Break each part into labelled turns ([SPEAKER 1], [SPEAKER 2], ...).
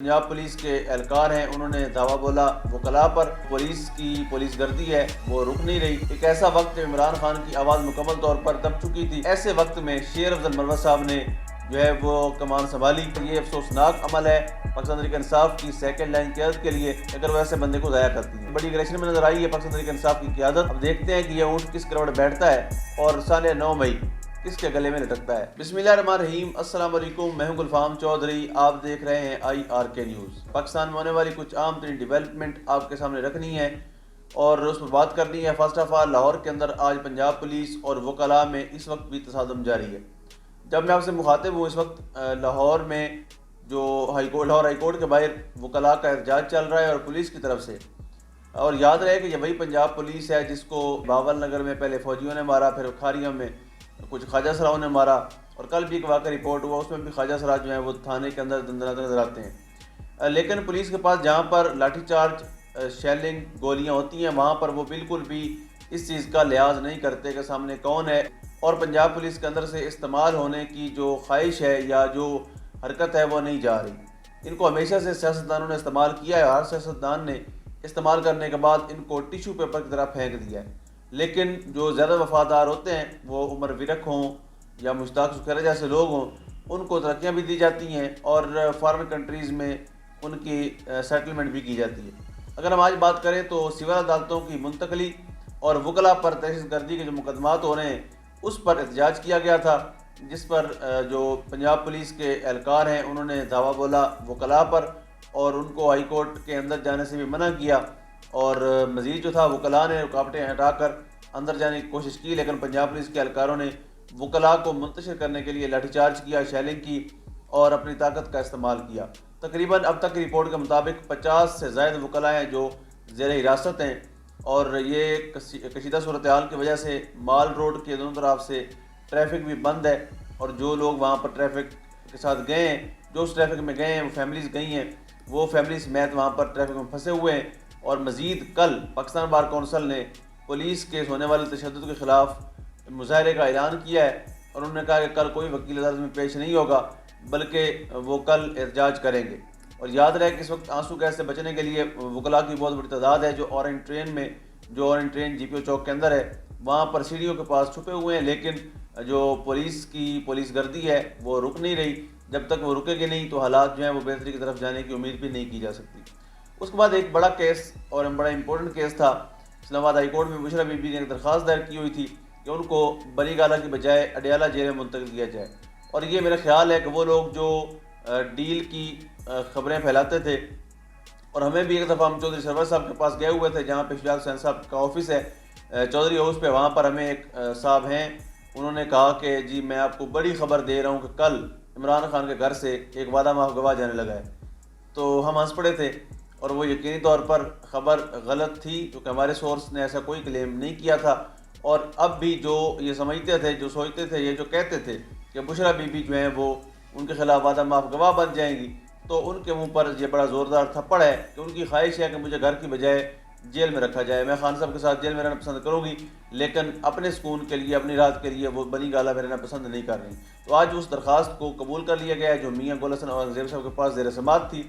[SPEAKER 1] Punjab police کے اہلکار ہیں، انہوں نے دعویٰ بولا وکلاء پر پولیس کی پولیس گردی ہے وہ رک نہیں رہی۔ ایک ایسا وقت عمران خان کی آواز مکمل طور پر دب چکی تھی، ایسے وقت میں شیر افضل مروت صاحب نے جو ہے وہ کمان سنبھالی۔ یہ افسوسناک عمل ہے پاکستان تحریک انصاف کی سیکنڈ لائن قیادت کے لیے اگر وہ ایسے بندے کو ضائع کرتی ہے۔ بڑی اگریشن میں نظر آئی ہے پاکستان تحریک انصاف کی قیادت۔ اب دیکھتے ہیں کہ یہ اونٹ کس کروٹ بیٹھتا ہے اور سال 9 مئی کس کے گلے میں لٹکتا ہے۔ بسم اللہ الرحمن الرحیم، السلام علیکم، میں ہوں گلفام چودھری، آپ دیکھ رہے ہیں IRK نیوز۔ پاکستان میں ہونے والی کچھ عام ترین ڈیولپمنٹ آپ کے سامنے رکھنی ہے اور اس پر بات کرنی ہے۔ فرسٹ آف آل، لاہور کے اندر آج پنجاب پولیس اور وکلاء میں اس وقت بھی تصادم جاری ہے۔ جب میں آپ سے مخاطب ہوں، اس وقت لاہور میں جو لاہور ہائی کورٹ کے باہر وکلاء کا احتجاج چل رہا ہے اور پولیس کی طرف سے، اور یاد رہے کہ یہ وہی پنجاب پولیس ہے جس کو باول نگر میں پہلے فوجیوں نے مارا، پھر کھاریوں میں کچھ خواجہ سراؤں نے مارا، اور کل بھی ایک واقعہ رپورٹ ہوا اس میں بھی خواجہ سرا جو ہیں وہ تھانے کے اندر دندناتے نظر آتے ہیں۔ لیکن پولیس کے پاس جہاں پر لاٹھی چارج، شیلنگ، گولیاں ہوتی ہیں، وہاں پر وہ بالکل بھی اس چیز کا لحاظ نہیں کرتے کہ سامنے کون ہے، اور پنجاب پولیس کے اندر سے استعمال ہونے کی جو خواہش ہے یا جو حرکت ہے وہ نہیں جا رہی۔ ان کو ہمیشہ سے سیاستدانوں نے استعمال کیا ہے، ہر سیاستدان نے استعمال کرنے کے بعد ان کو ٹیشو پیپر کی طرح پھینک دیا ہے۔ لیکن جو زیادہ وفادار ہوتے ہیں، وہ عمر ورک ہوں یا مشتاق سکھیرا جیسے لوگ ہوں، ان کو ترقیاں بھی دی جاتی ہیں اور فارن کنٹریز میں ان کی سیٹلمنٹ بھی کی جاتی ہے۔ اگر ہم آج بات کریں تو سول عدالتوں کی منتقلی اور وکلاء پر دہشت گردی کے جو مقدمات ہو رہے ہیں اس پر احتجاج کیا گیا تھا، جس پر جو پنجاب پولیس کے اہلکار ہیں انہوں نے دعویٰ بولا وکلاء پر اور ان کو ہائی کورٹ کے اندر جانے سے بھی منع کیا، اور مزید جو تھا وکلاء نے رکاوٹیں ہٹا کر اندر جانے کی کوشش کی، لیکن پنجاب پولیس کے اہلکاروں نے وکلاء کو منتشر کرنے کے لیے لاٹھی چارج کیا، شیلنگ کی اور اپنی طاقت کا استعمال کیا۔ تقریباً اب تک کی رپورٹ کے مطابق 50 سے زائد وکلاء ہیں جو زیر حراست ہیں، اور یہ کشیدہ صورتحال کی وجہ سے مال روڈ کے دونوں طرف سے ٹریفک بھی بند ہے، اور جو لوگ وہاں پر ٹریفک کے ساتھ گئے ہیں، جو اس ٹریفک میں گئے ہیں، وہ فیملیز گئی ہیں، وہ فیملی سمیت وہاں پر ٹریفک میں پھنسے ہوئے ہیں۔ اور مزید کل پاکستان بار کونسل نے پولیس کے ہونے والے تشدد کے خلاف مظاہرے کا اعلان کیا ہے، اور انہوں نے کہا کہ کل کوئی وکیل عدالت میں پیش نہیں ہوگا بلکہ وہ کل احتجاج کریں گے۔ اور یاد رہے کہ اس وقت آنسو گیس سے بچنے کے لیے وکلاء کی بہت بڑی تعداد ہے جو اورنج ٹرین میں، جو اورنج ٹرین GPO چوک کے اندر ہے، وہاں پر سیڑھیوں کے پاس چھپے ہوئے ہیں، لیکن جو پولیس کی پولیس گردی ہے وہ رک نہیں رہی۔ جب تک وہ رکے گی نہیں تو حالات جو ہیں وہ بہتری کی طرف جانے کی امید بھی نہیں کی جا سکتی۔ اس کے بعد ایک بڑا کیس اور بڑا امپورٹنٹ کیس تھا، اسلام آباد ہائی کورٹ میں بشرا بی بی نے ایک درخواست دائر کی ہوئی تھی کہ ان کو بنی گالہ کی بجائے اڈیالہ جیل میں منتقل کیا جائے، اور یہ میرا خیال ہے کہ وہ لوگ جو ڈیل کی خبریں پھیلاتے تھے، اور ہمیں بھی ایک دفعہ ہم چودھری سرور صاحب کے پاس گئے ہوئے تھے جہاں پہ شجاعت حسین صاحب کا آفس ہے چودھری ہاؤس پہ، وہاں پر ہمیں ایک صاحب ہیں، انہوں نے کہا کہ جی میں آپ کو بڑی خبر دے رہا ہوں کہ کل عمران خان کے گھر سے ایک وعدہ معاف گواہ جانے لگا ہے۔ تو ہم ہنس پڑے تھے، اور وہ یقینی طور پر خبر غلط تھی کیونکہ ہمارے سورس نے ایسا کوئی کلیم نہیں کیا تھا، اور اب بھی جو یہ سمجھتے تھے، جو سوچتے تھے، یہ جو کہتے تھے کہ بشرا بی بی جو ہیں وہ ان کے خلاف وعدہ معاف گواہ بن جائیں گی، تو ان کے منہ پر یہ بڑا زوردار تھپڑ ہے کہ ان کی خواہش ہے کہ مجھے گھر کی بجائے جیل میں رکھا جائے۔ میں خان صاحب کے ساتھ جیل میں رہنا پسند کروں گی، لیکن اپنے سکون کے لیے، اپنی رات کے لیے وہ بنی گالہ میں رہنا پسند نہیں کر رہی۔ تو آج اس درخواست کو قبول کر لیا گیا ہے جو میاں گل حسن اور زیب صاحب کے پاس زیر سماعت تھی،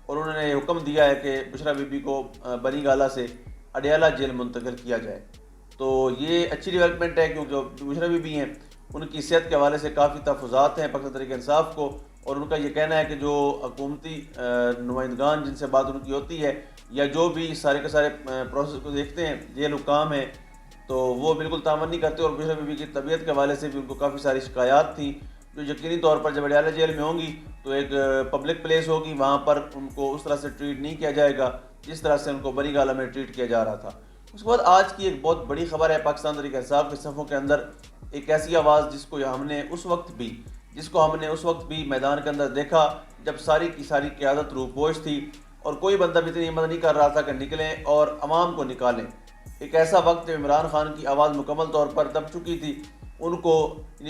[SPEAKER 1] اور انہوں نے یہ حکم دیا ہے کہ بشرا بی بی کو بنی گالہ سے اڈیالہ جیل منتقل کیا جائے۔ تو یہ اچھی ڈیولپمنٹ ہے کیونکہ جو بشرا بی بی ہیں ان کی صحت کے حوالے سے کافی تحفظات ہیں پاکستان تحریک انصاف کو، اور ان کا یہ کہنا ہے کہ جو حکومتی نمائندگان جن سے بات ان کی ہوتی ہے یا جو بھی سارے کے سارے پروسیس کو دیکھتے ہیں، جیل حکام ہیں، تو وہ بالکل تعاون نہیں کرتے، اور بشرا بی بی کی طبیعت کے حوالے سے بھی ان کو کافی ساری شکایات تھیں، جو یقینی طور پر جب اڈیالہ جیل میں ہوں گی تو ایک پبلک پلیس ہوگی، وہاں پر ان کو اس طرح سے ٹریٹ نہیں کیا جائے گا جس طرح سے ان کو بنی گالہ میں ٹریٹ کیا جا رہا تھا۔ اس کے بعد آج کی ایک بہت بڑی خبر ہے پاکستان تحریک انصاف کے صفوں کے اندر ایک ایسی آواز جس کو ہم نے اس وقت بھی میدان کے اندر دیکھا جب ساری کی ساری قیادت روپوش تھی، اور کوئی بندہ بھی اتنی ہمت نہیں کر رہا تھا کہ نکلیں اور عوام کو نکالیں۔ ایک ایسا وقت جب عمران خان کی آواز مکمل طور پر دب چکی تھی، ان کو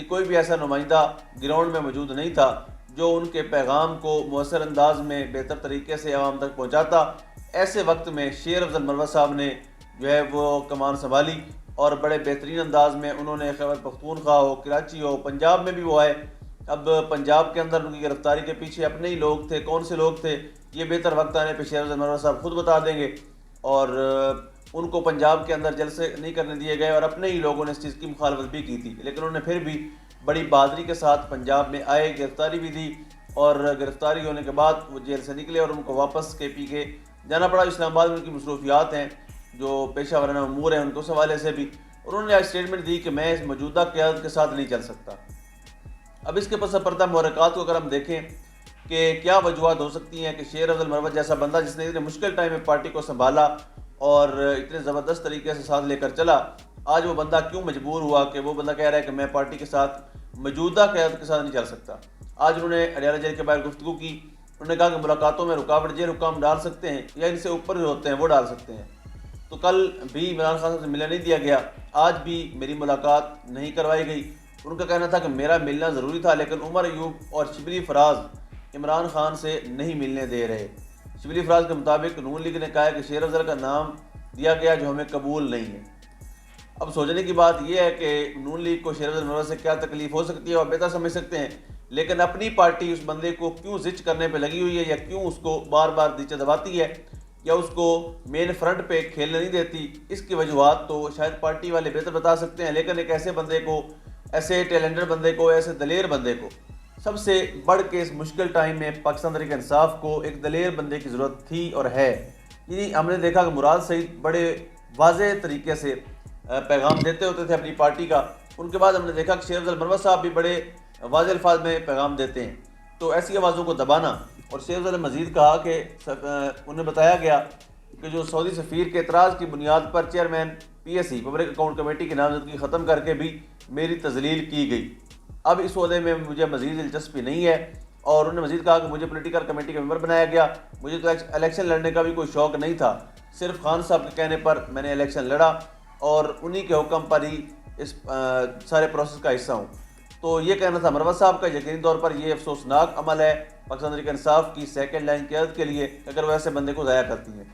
[SPEAKER 1] کوئی بھی ایسا نمائندہ گراؤنڈ میں موجود نہیں تھا جو ان کے پیغام کو مؤثر انداز میں بہتر طریقے سے عوام تک پہنچاتا۔ ایسے وقت میں شیر افضل مروت صاحب نے جو ہے وہ کمان سنبھالی، اور بڑے بہترین انداز میں انہوں نے خیبر پختونخوا ہو، کراچی ہو، پنجاب میں بھی وہ آئے، اب پنجاب کے اندر ان کی گرفتاری کے پیچھے اپنے ہی لوگ تھے. کون سے لوگ تھے یہ بہتر وقت آنے پہ شیخ افضل مروت صاحب خود بتا دیں گے. اور ان کو پنجاب کے اندر جلسے نہیں کرنے دیے گئے اور اپنے ہی لوگوں نے اس چیز کی مخالفت بھی کی تھی, لیکن انہوں نے پھر بھی بڑی بہادری کے ساتھ پنجاب میں آئے, گرفتاری بھی دی, اور گرفتاری ہونے کے بعد وہ جیل سے نکلے اور ان کو واپس KP کے جانا پڑا. اسلام آباد میں ان کی مصروفیات ہیں جو پیشہ ورانہ امور ہیں ان کو اس حوالے سے بھی انہوں نے آج اسٹیٹمنٹ دی کہ میں اس موجودہ قیادت کے ساتھ نہیں چل سکتا. اب اس کے پس پردہ محرکات کو اگر ہم دیکھیں کہ کیا وجوہات ہو سکتی ہیں کہ شیخ افضل مروت جیسا بندہ جس نے اتنے مشکل ٹائم میں پارٹی کو سنبھالا اور اتنے زبردست طریقے سے ساتھ لے کر چلا, آج وہ بندہ کیوں مجبور ہوا کہ وہ بندہ کہہ رہا ہے کہ میں پارٹی کے ساتھ موجودہ قیادت کے ساتھ نہیں چل سکتا. آج انہوں نے اڈیالہ جیل کے باہر گفتگو کی, انہوں نے کہا کہ ملاقاتوں میں رکاوٹ جیل حکام ڈال سکتے ہیں یا ان سے اوپر جو ہوتے ہیں وہ ڈال سکتے ہیں. تو کل بھی عمران خان سے ملنے نہیں دیا گیا, آج بھی میری ملاقات نہیں کروائی گئی. ان کا کہنا تھا کہ میرا ملنا ضروری تھا لیکن عمر ایوب اور شبلی فراز عمران خان سے نہیں ملنے دے رہے. شبلی فراز کے مطابق نون لیگ نے کہا ہے کہ شیخ افضل کا نام دیا گیا جو ہمیں قبول نہیں ہے. اب سوچنے کی بات یہ ہے کہ نون لیگ کو شیخ افضل مروت سے کیا تکلیف ہو سکتی ہے اور بہتر سمجھ سکتے ہیں, لیکن اپنی پارٹی اس بندے کو کیوں زچ کرنے پہ لگی ہوئی ہے یا کیوں اس کو بار بار نیچے دباتی ہے یا اس کو مین فرنٹ پہ کھیلنے نہیں دیتی, اس کی وجوہات تو شاید پارٹی والے بہتر بتا سکتے ہیں. لیکن ایک ایسے بندے کو, ایسے ٹیلنٹڈ بندے کو, ایسے دلیر بندے کو, سب سے بڑھ کے اس مشکل ٹائم میں پاکستان تحریک انصاف کو ایک دلیر بندے کی ضرورت تھی اور ہے. یعنی ہم نے دیکھا کہ مراد سعید بڑے واضح طریقے سے پیغام دیتے ہوتے تھے اپنی پارٹی کا, ان کے بعد ہم نے دیکھا کہ شیخ افضل مروت صاحب بھی بڑے واضح الفاظ میں پیغام دیتے ہیں. تو ایسی آوازوں کو دبانا, اور شیخ افضل نے مزید کہا کہ انہیں بتایا گیا کہ جو سعودی سفیر کے اعتراض کی بنیاد پر chairman PSC public account committee کی نامزدگی ختم کر کے بھی میری تذلیل کی گئی. اب اس عہدے میں مجھے مزید دلچسپی نہیں ہے. اور انہوں نے مزید کہا کہ مجھے پولیٹیکل کمیٹی کا ممبر بنایا گیا, مجھے تو الیکشن لڑنے کا بھی کوئی شوق نہیں تھا, صرف خان صاحب کے کہنے پر میں نے الیکشن لڑا اور انہی کے حکم پر ہی اس سارے پروسیس کا حصہ ہوں. تو یہ کہنا تھا مروت صاحب کا. یقینی طور پر یہ افسوسناک عمل ہے پاکستان تحریک انصاف کی سیکنڈ لائن قیادت کے لیے اگر وہ ایسے بندے کو ضائع کرتی ہیں.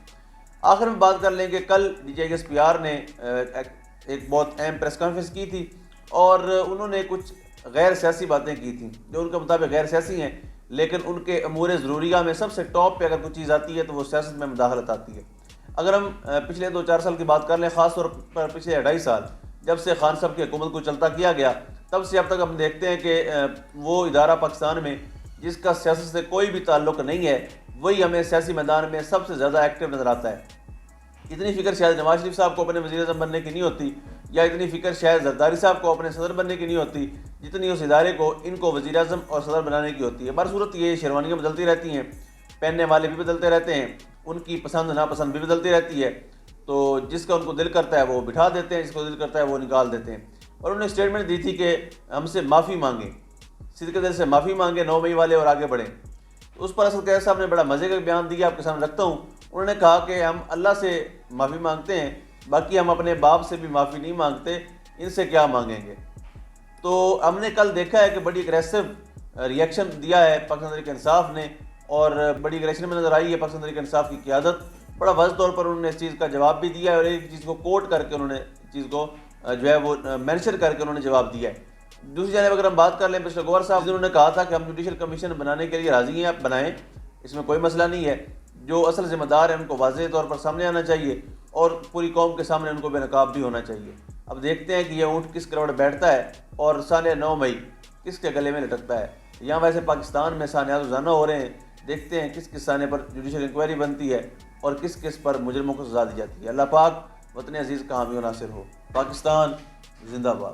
[SPEAKER 1] آخر میں بات کر لیں کہ کل DGISPR نے ایک بہت اہم پریس کانفرنس کی تھی اور انہوں نے کچھ غیر سیاسی باتیں کی تھیں جو ان کے مطابق غیر سیاسی ہیں, لیکن ان کے امور ضروریہ میں سب سے ٹاپ پہ اگر کوئی چیز آتی ہے تو وہ سیاست میں مداخلت آتی ہے. اگر ہم پچھلے 2-4 سال کی بات کر لیں, خاص طور پر پچھلے 2.5 سال جب سے خان صاحب کی حکومت کو چلتا کیا گیا, تب سے اب تک ہم دیکھتے ہیں کہ وہ ادارہ پاکستان میں جس کا سیاست سے کوئی بھی تعلق نہیں ہے وہی ہمیں سیاسی میدان میں سب سے زیادہ ایکٹیو نظر آتا ہے. اتنی فکر شاید نواز شریف صاحب کو اپنے وزیر اعظم بننے کی نہیں ہوتی, یا اتنی فکر شاید زرداری صاحب کو اپنے صدر بننے کی نہیں ہوتی جتنی اس ادارے کو ان کو وزیر اعظم اور صدر بنانے کی ہوتی ہے. برصورت یہ شیروانیاں بدلتی رہتی ہیں, پہننے والے بھی بدلتے رہتے ہیں, ان کی پسند ناپسند بھی بدلتی رہتی ہے, تو جس کا ان کو دل کرتا ہے وہ بٹھا دیتے ہیں, جس کو دل کرتا ہے وہ نکال دیتے ہیں. اور انہوں نے اسٹیٹمنٹ دی تھی کہ ہم سے معافی مانگیں, صدق دل سے معافی مانگیں 9 مئی والے اور آگے بڑھیں. تو اس پر اسد قیصر صاحب نے بڑا مزے کا بیان دیا, آپ کے سامنے رکھتا ہوں. انہوں نے کہا کہ ہم اللہ سے معافی مانگتے ہیں, باقی ہم اپنے باپ سے بھی معافی نہیں مانگتے, ان سے کیا مانگیں گے. تو ہم نے کل دیکھا ہے کہ بڑی اگریسو ریئیکشن دیا ہے پاکستان تحریک انصاف نے, اور بڑی اگریشن میں نظر آئی ہے پاکستان تحریک انصاف کی قیادت. بڑا واضح طور پر انہوں نے اس چیز کا جواب بھی دیا ہے, اور ایک چیز کو کوٹ کر کے انہوں نے چیز کو جو ہے وہ مینشن کر کے انہوں نے جواب دیا ہے. دوسری جانب اگر ہم بات کر لیں مسٹر گوہر صاحب, انہوں نے کہا تھا کہ ہم جوڈیشل کمیشن بنانے کے لیے راضی ہیں, آپ بنائیں, اس میں کوئی مسئلہ نہیں ہے. جو اصل ذمہ دار ہیں ان کو واضح طور پر سامنے آنا چاہیے اور پوری قوم کے سامنے ان کو بے نقاب بھی ہونا چاہیے. اب دیکھتے ہیں کہ یہ اونٹ کس کروڑ بیٹھتا ہے اور سانحہ 9 مئی کس کے گلے میں لٹکتا ہے. یہاں ویسے پاکستان میں سانحات روزانہ ہو رہے ہیں, دیکھتے ہیں کس کس سانحے پر جوڈیشل انکوائری بنتی ہے اور کس کس پر مجرموں کو سزا دی جاتی ہے. اللہ پاک وطن عزیز کا حامی و ناصر ہو. پاکستان زندہ باد.